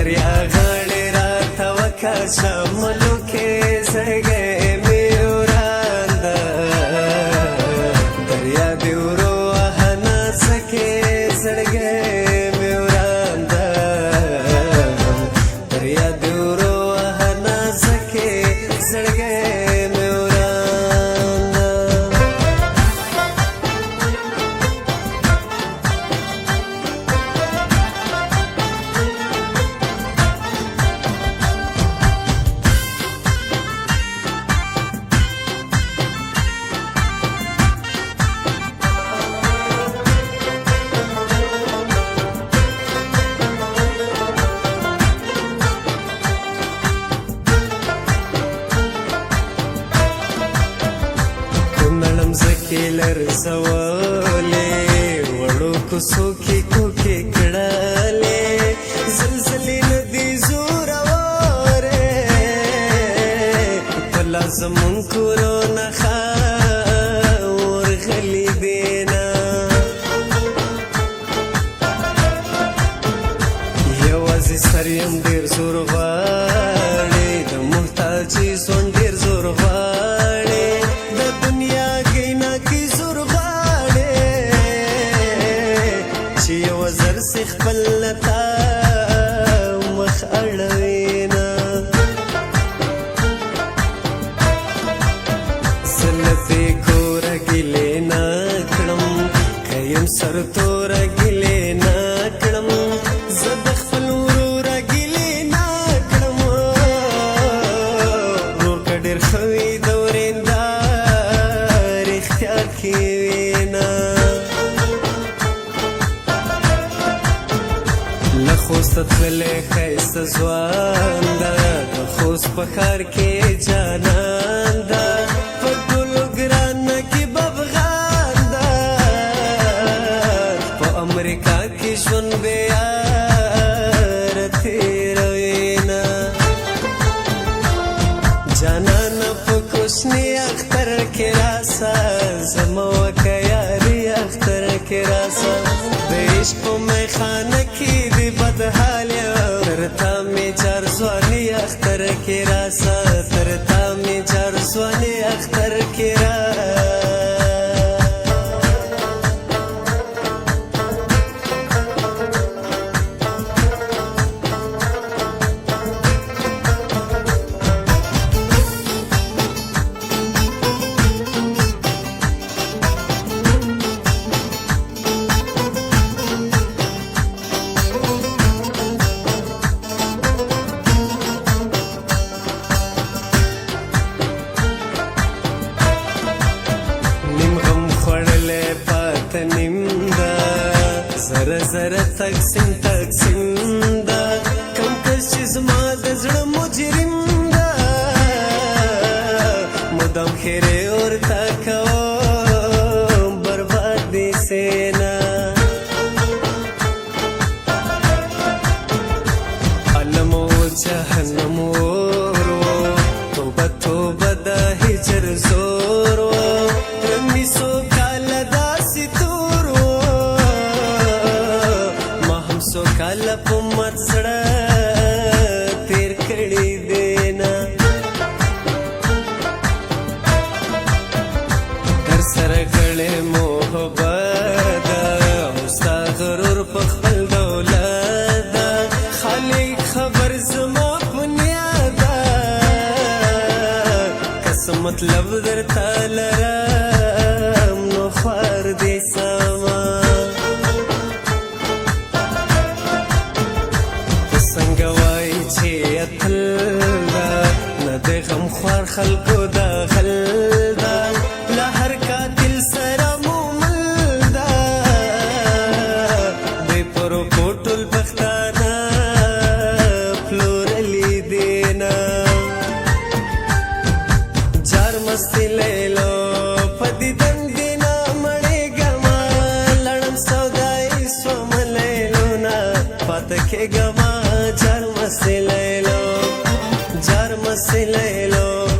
دریا غاړې راته وکاږه ملوکې زړګی مې وران ده دریا دې ورو وهه نازکې زړګی مې وران ده دریا دې ورو وهه نازکې زړګی مې وران ده زکی لرزولې وړو کوڅو کې کوکې کړلې زلزلې نه دي زورورې په لاس زمونږ کورونه ورغلي دي نه یوازې سر یم ډېر زور غواړي د محتاجي ژوند ډېر زور غواړي د دنیا خپل لتا مخ اړوینا سلفي کور ګلې نا کړم کيم سر تور ګلې نا کړم زد خپل ورور ګلې نا کړم ورور کډر خوي دورېندار اختیار کې وینا خوست تللی ښایسته ځوان ده د خوست په ښار کې جانان ده په ټولو ګرانه کې بافغان ده په امریکا کې ژوند بېیاره تېروینه جانانه په کوچني اختر کې راسه زما وکه یاري اختر کې راسه د عشق په میخانه کې بدحال ترتا می چار سوانی اختر کی راسا ترتا می چار سوانی اختر کی زره زره تقسیم تقسیم ده کم کس چې زما د زړه مجرم ده مدام خیرې ورته کوم برباد دې سینا علم و جهنم ور و توبه توبه د هجر زور و رنګي سو کاله داسې تور و سو کاله په مات زړه تیر کړي دینا در سره کړې محبت او ستا غرور په خپل دولت خالق خبر زما په نیاد کس مطلب درته لرم نو خوار دې سما خوار خلکو دا خل دا له هر قاتل سره مومل دا دوی پرو کوټل پښتانه پلورلی دینا جار مستی لیلو پدی دندینا مړې ګما لړم سودای سوم لیلو نا پاتکه ګما جار مستی لیلو جار مستی لیلو